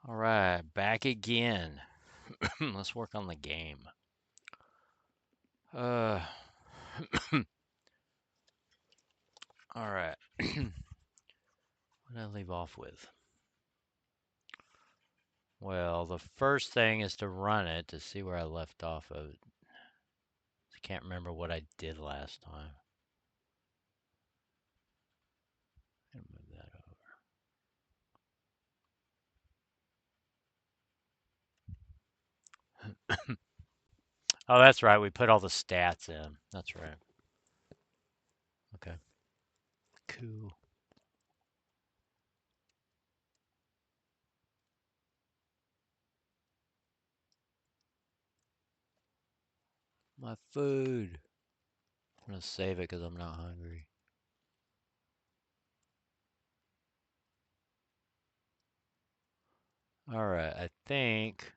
All right, back again. Let's work on the game. Uh, all right. What did I leave off with? Well, the first thing is to run it to see where I left off of it. I can't remember what I did last time. I'm gonna move that over. Oh, that's right. We put all the stats in. That's right. Okay. Cool. My food. I'm gonna save it because I'm not hungry. All right. I think.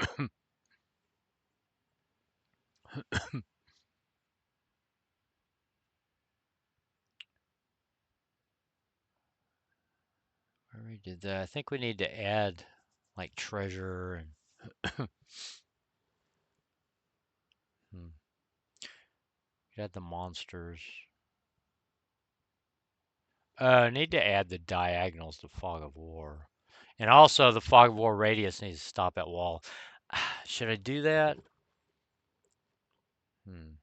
I already did that. I think we need to add like treasure and hmm, add the monsters. Need to add the diagonals to Fog of War. And also the Fog of War radius needs to stop at wall. Should I do that? Hmm.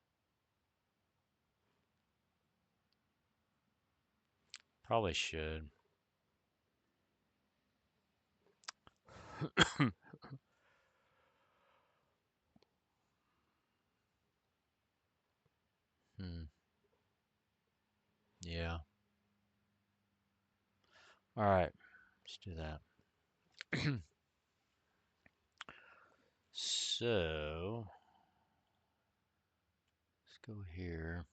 Probably should. Hmm. Yeah. All right. Let's do that. So let's go here.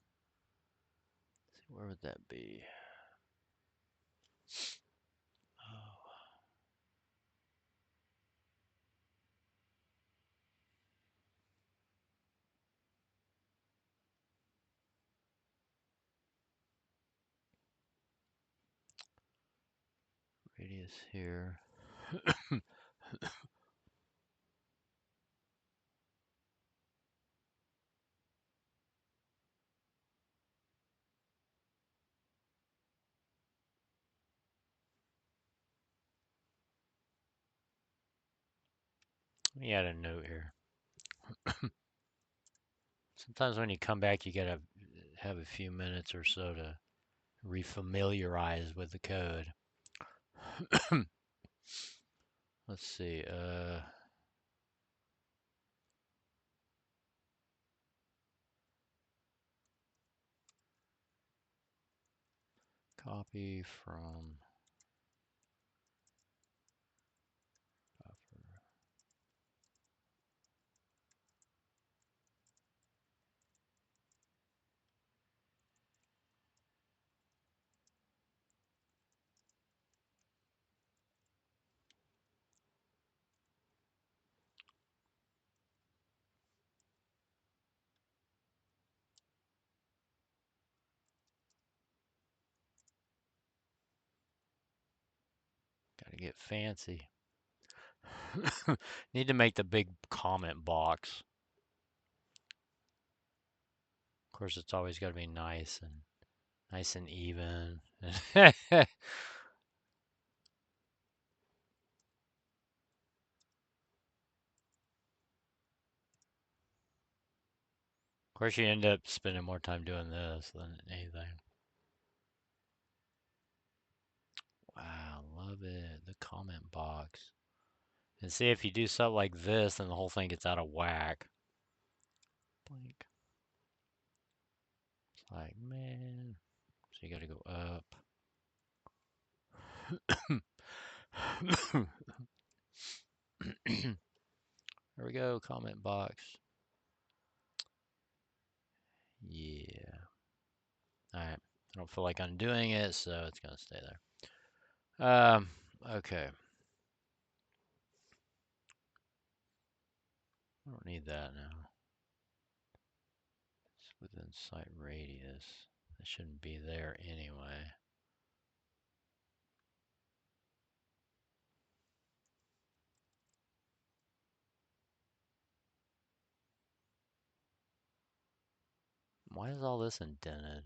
See, where would that be? Oh, radius here. Let me add a note here. Sometimes when you come back, you gotta have a few minutes or so to refamiliarize with the code. Let's see. Copy from buffer. Gotta get fancy. Need to make the big comment box. Of course, it's always got to be nice and even. Of course, you end up spending more time doing this than anything. Wow, love it. The comment box. And see if you do something like this, then the whole thing gets out of whack. Blink. It's like, man. So you got to go up. There we go, comment box. Yeah. All right. I don't feel like undoing it, so it's going to stay there. Okay. I don't need that now. It's within sight radius. It shouldn't be there anyway. Why is all this indented?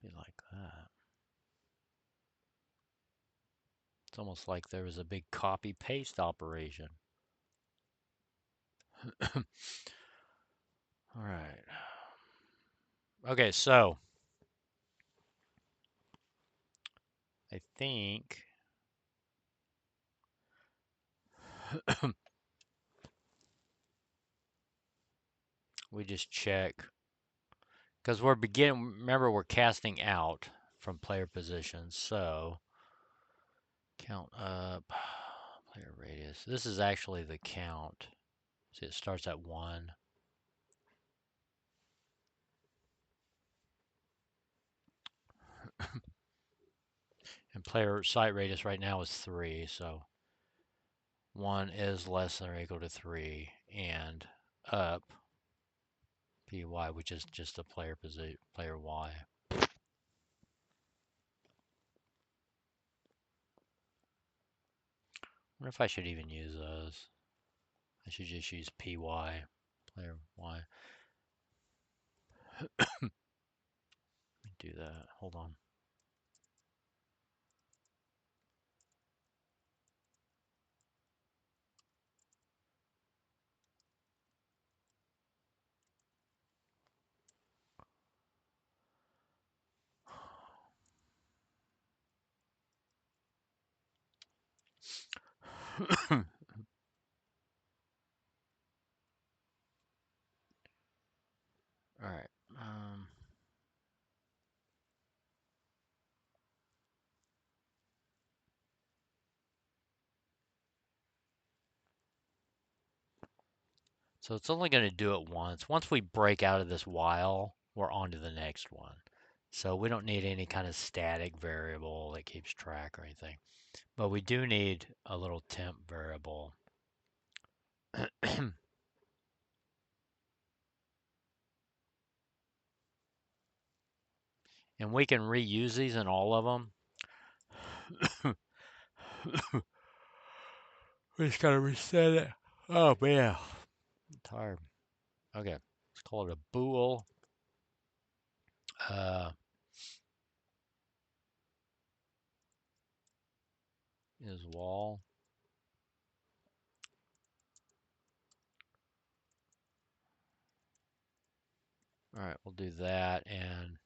Be like that. It's almost like there was a big copy paste operation. All right. Okay, so I think we just check because remember we're casting out from player positions, so count up player radius. This is actually the count. See, it starts at 1. And player site radius right now is 3, so 1 is less than or equal to 3, and up py, which is just the player y. I wonder if I should even use those. I should just use py, player y. Do that. Hold on. All right. So it's only going to do it once. Once we break out of this while, we're on to the next one. So we don't need any kind of static variable that keeps track or anything. But we do need a little temp variable. And we can reuse these in all of them. We just gotta reset it. Oh man, I'm tired. Okay, let's call it a bool. Is wall. All right, we'll do that, and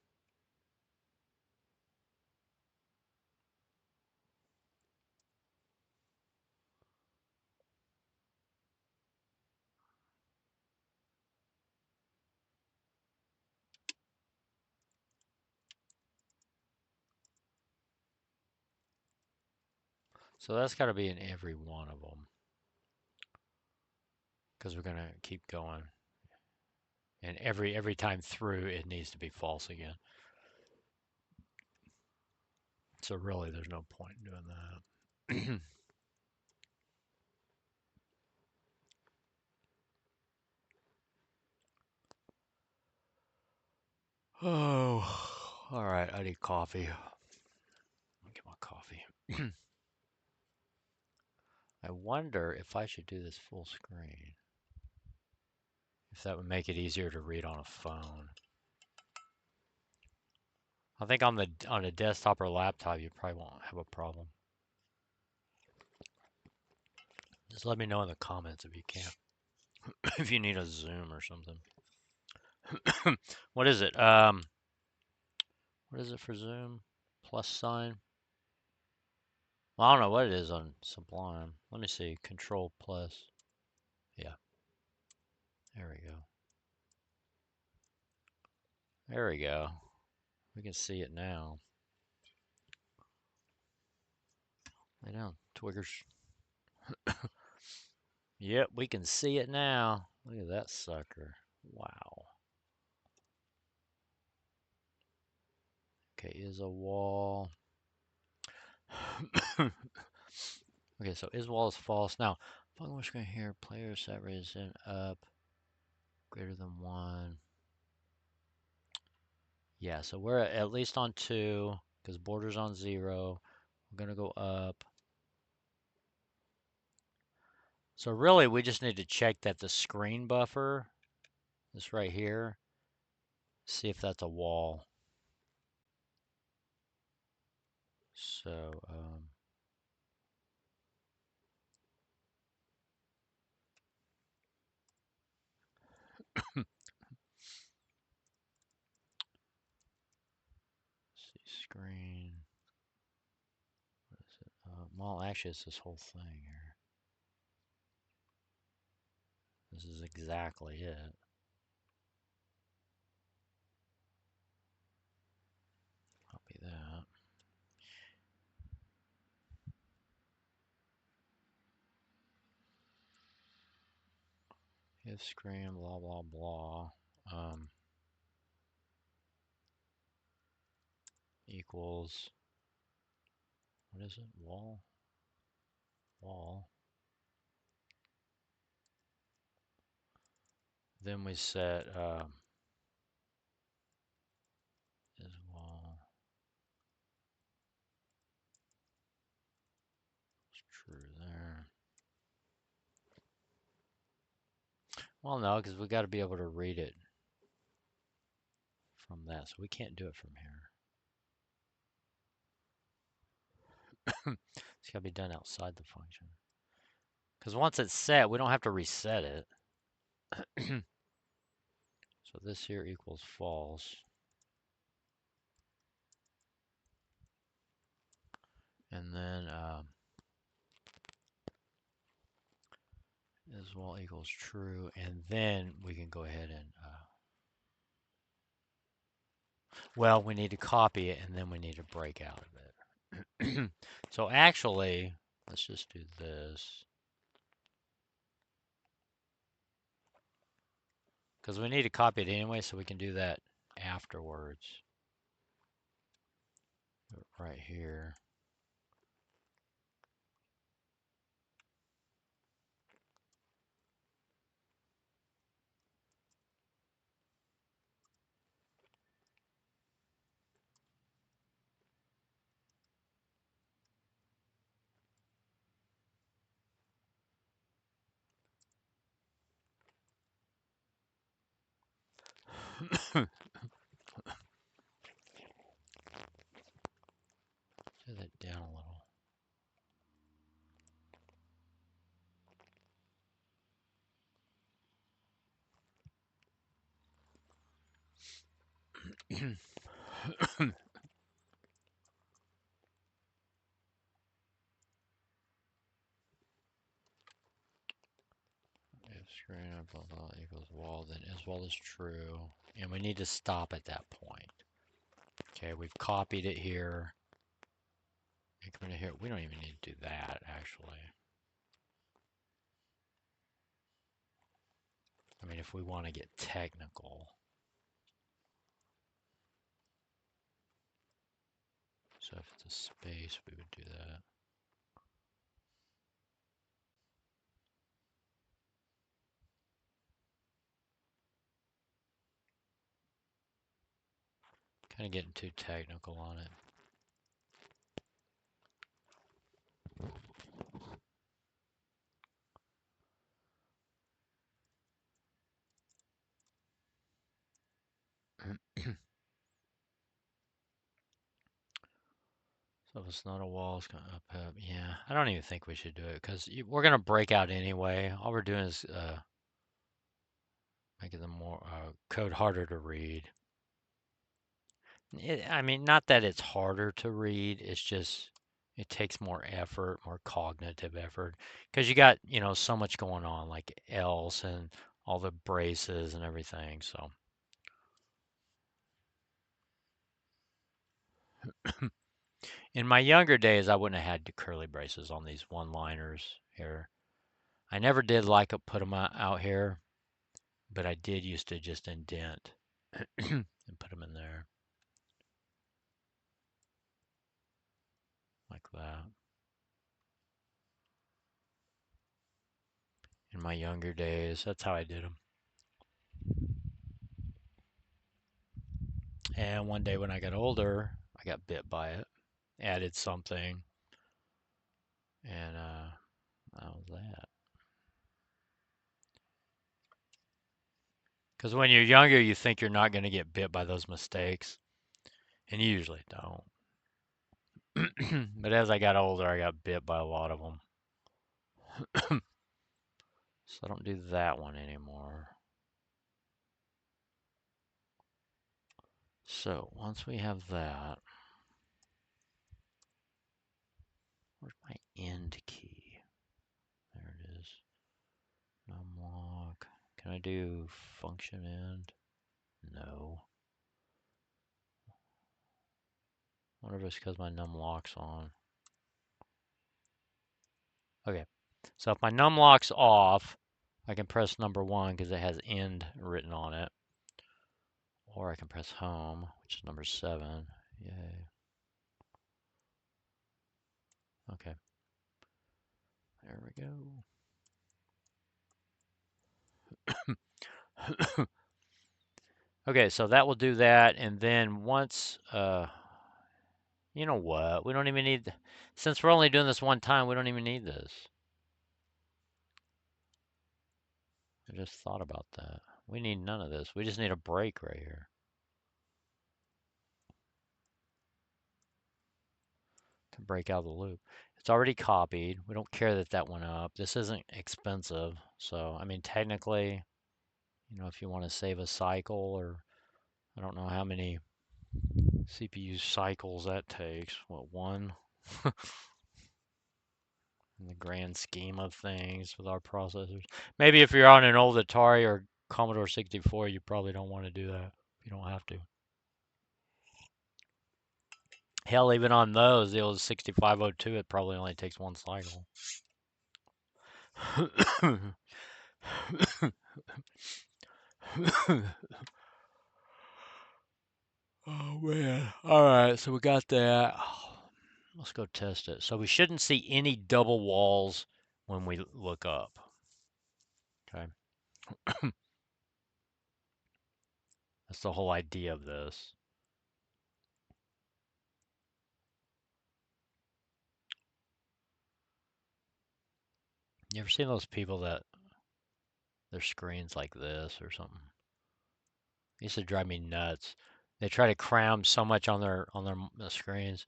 so that's got to be in every one of them because we're gonna keep going, and every time through it needs to be false again. So really, there's no point in doing that. Oh, all right. I need coffee. Let me get my coffee. I wonder if I should do this full screen. If that would make it easier to read on a phone. I think on a desktop or laptop, you probably won't have a problem. Just let me know in the comments if you can. If you need a Zoom or something. What is it? What is it for Zoom? Plus sign? Well, I don't know what it is on Sublime. Let me see. Control plus. Yeah. There we go. There we go. We can see it now. Lay down, Twiggers. Yep, we can see it now. Look at that sucker. Wow. Okay, is a wall. Okay, so is wall is false. Now, function we're going here, player set raise in up greater than 1. Yeah, so we're at least on 2 because border's on 0. We're going to go up. So really, we just need to check that the screen buffer, this right here, see if that's a wall. So, see, screen. What is it? Well, actually, it's this whole thing here. This is exactly it. Copy that. If screen, blah, blah, blah, equals, what is it? Wall? Wall. Then we set is wall. It's true there. Well, no, because we got to be able to read it from that, so we can't do it from here. It's got to be done outside the function. Because once it's set, we don't have to reset it. So this here equals false. And then is wall equals true. And then we can go ahead and, well, we need to copy it and then we need to break out of it. So actually, let's just do this. Because we need to copy it anyway, so we can do that afterwards. Right here. Turn that down a little. If screen blah blah equals wall, then as well is true. And we need to stop at that point. Okay, we've copied it here. Increment here. We don't even need to do that, actually. I mean, if we want to get technical. So if it's a space, we would do that. Kind of getting too technical on it. So if it's not a wall, it's going to up. Yeah, I don't even think we should do it because we're going to break out anyway. All we're doing is making the more code harder to read. I mean, not that it's harder to read. It's just it takes more effort, more cognitive effort, because you got so much going on, like else and all the braces and everything. So in my younger days, I wouldn't have had the curly braces on these one-liners here. I never did like to put them out here, but I did used to just indent and put them in there like that. In my younger days, that's how I did them. And one day when I got older, I got bit by it, added something, and that was that. Because when you're younger, you think you're not going to get bit by those mistakes, and you usually don't. But as I got older, I got bit by a lot of them. So I don't do that one anymore. So once we have that, where's my end key? There it is. Numlock. Can I do function end? No. I wonder if it's because my numlock's on. Okay. So if my numlock's off, I can press number 1 because it has end written on it. Or I can press home, which is number 7. Yay. Okay. There we go. Okay, so that will do that. And then once, you know what? We don't even need, since we're only doing this one time, we don't even need this. I just thought about that. We need none of this. We just need a break right here to break out of the loop. It's already copied. We don't care that that went up. This isn't expensive. So, I mean, technically, you know, if you want to save a cycle, or I don't know how many CPU cycles that takes. What, one? In the grand scheme of things with our processors. Maybe if you're on an old Atari or Commodore 64, you probably don't want to do that. You don't have to. Hell, even on those, the old 6502, it probably only takes one cycle. Oh man. All right, so we got that. Let's go test it. So we shouldn't see any double walls when we look up. Okay. That's the whole idea of this. You ever seen those people that their screen's like this or something? It used to drive me nuts. They try to cram so much on their screens.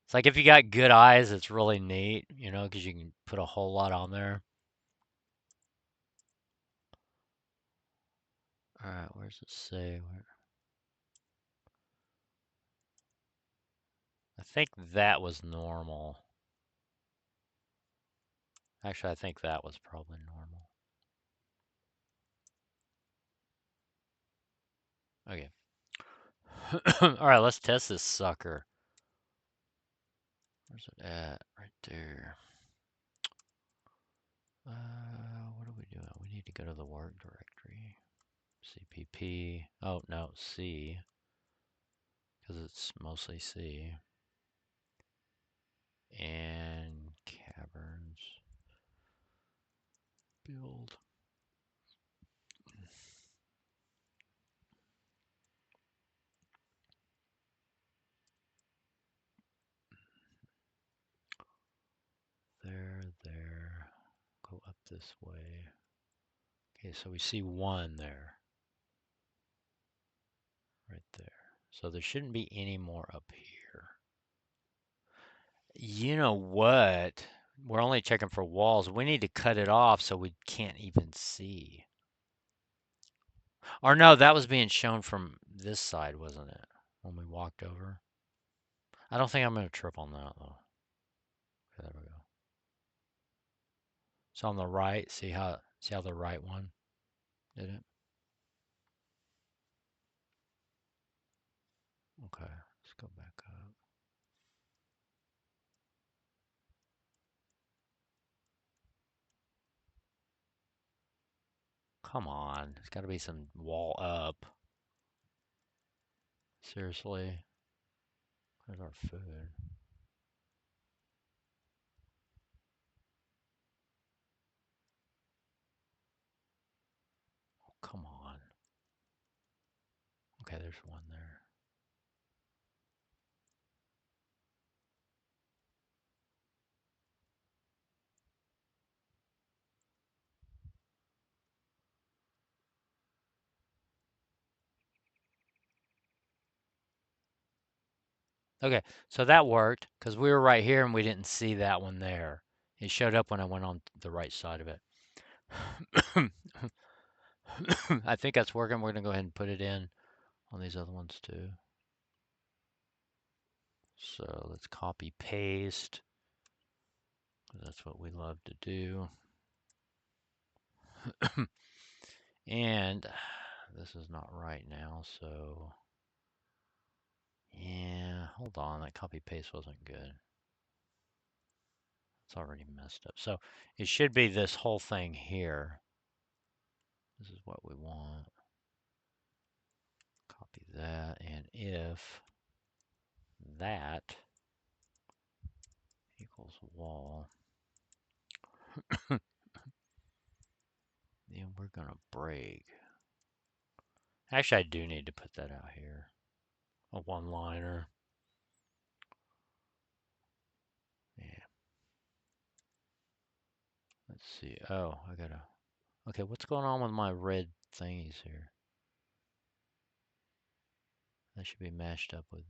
It's like if you got good eyes, it's really neat, you know, because you can put a whole lot on there. All right, where's it say? I think that was normal. Actually, I think that was probably normal. Okay. All right, let's test this sucker. Where's it at? Right there. What are we doing? We need to go to the work directory. CPP. Oh, no, C. Because it's mostly C. And caverns. Build. There. Go up this way. Okay, so we see one there. Right there. So there shouldn't be any more up here. You know what? We're only checking for walls. We need to cut it off so we can't even see. Or no, that was being shown from this side, wasn't it? When we walked over. I don't think I'm going to trip on that though. Okay, there we go. So on the right, see how the right one did it? Okay, let's go back up. Come on, there's got to be some wall up. Seriously? Where's our food? Oh, come on. Okay, there's one there. Okay, so that worked because we were right here and we didn't see that one there. It showed up when I went on the right side of it. I think that's working. We're going to go ahead and put it in on these other ones too. So let's copy paste. That's what we love to do. And this is not right now, so yeah, hold on. That copy paste wasn't good. It's already messed up. So it should be this whole thing here. This is what we want. Copy that, and if that equals wall, then we're going to break. Actually, I do need to put that out here. A one-liner. Yeah. Let's see. Oh, I gotta. Okay, what's going on with my red thingies here? That should be matched up with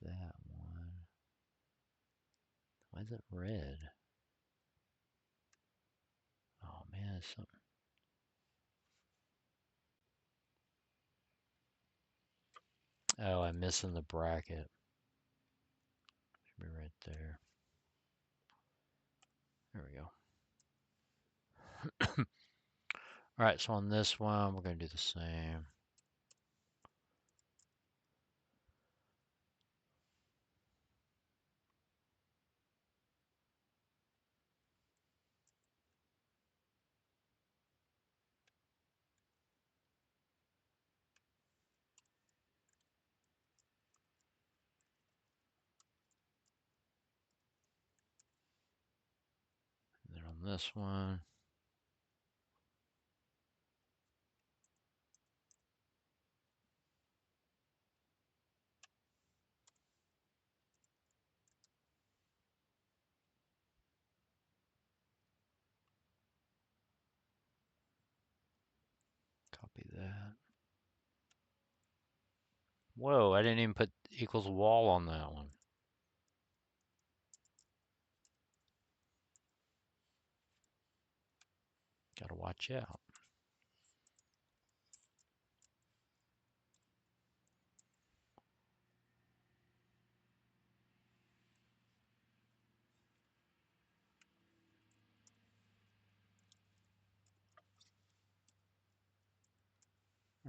that one. Why is it red? Oh man, it's something. Oh, I'm missing the bracket. Should be right there. There we go. All right, so on this one, we're going to do the same. And then on this one, copy that. Whoa, I didn't even put equals wall on that one. Gotta watch out.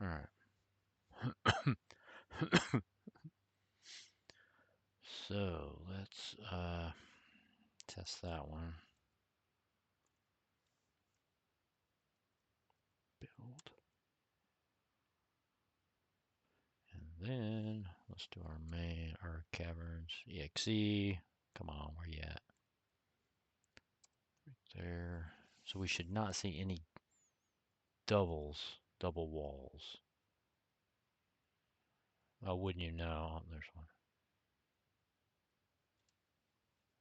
All right. So let's test that one. Build. And then let's do our main, our caverns, exe. Come on, where you at? Right there. So we should not see any double walls. Oh, wouldn't you know? Oh, there's one.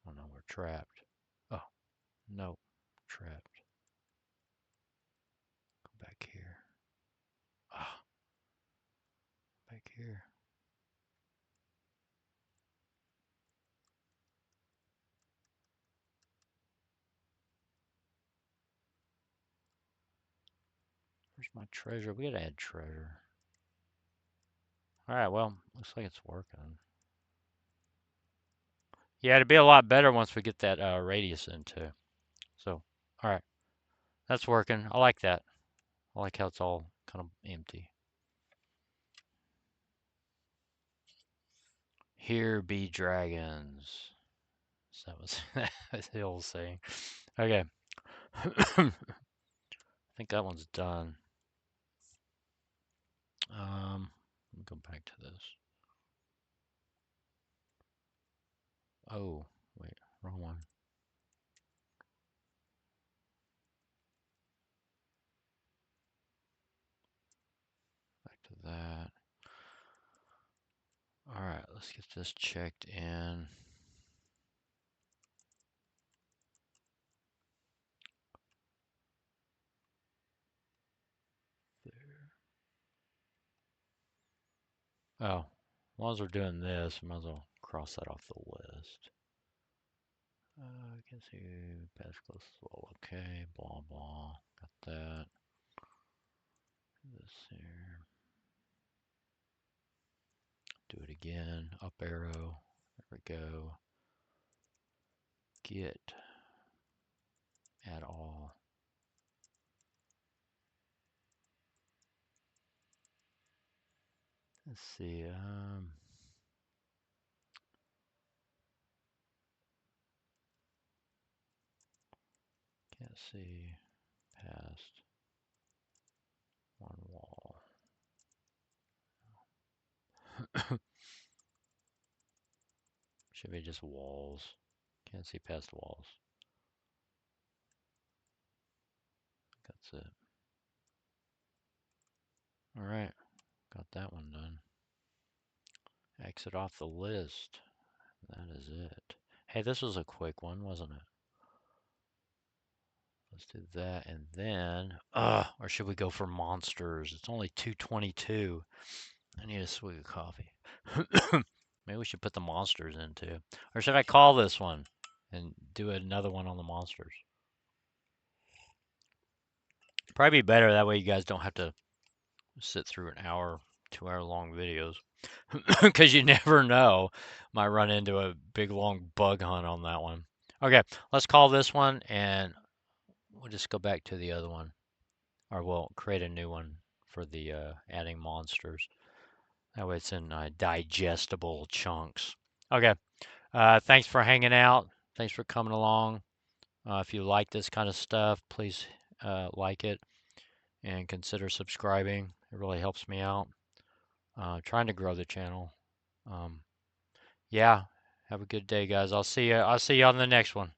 Oh no, we're trapped. Oh, no, trapped. Go back here. Ah, back here. Where's my treasure? We gotta add treasure. All right, well, looks like it's working. Yeah, it'd be a lot better once we get that radius in too. So, all right, that's working. I like that. I like how it's all kind of empty. Here be dragons. So that was that's the old saying. Okay. I think that one's done. Let me go back to this. Oh, wait, wrong one. Back to that. All right, let's get this checked in. There. Oh, long as we're doing this, we might as well cross that off the list. I can see pass close as well. Okay, blah blah. Got that. This here. Do it again. Up arrow. There we go. Get. Add all. Let's see. Can't see past one wall. Should be just walls. Can't see past walls. That's it. All right, got that one done. Exit off the list. That is it. Hey, this was a quick one, wasn't it? Let's do that and then, or should we go for monsters? It's only 2:22. I need a swig of coffee. Maybe we should put the monsters in too. Or should I call this one and do another one on the monsters? Probably be better. That way you guys don't have to sit through an hour, 2 hour long videos. Because you never know. Might run into a big long bug hunt on that one. Okay, let's call this one and we'll just go back to the other one. Or we'll create a new one for the adding monsters. That way it's in digestible chunks. Okay, thanks for hanging out. Thanks for coming along. If you like this kind of stuff, please like it and consider subscribing. It really helps me out. Trying to grow the channel. Yeah, have a good day, guys. I'll see you. I'll see you on the next one.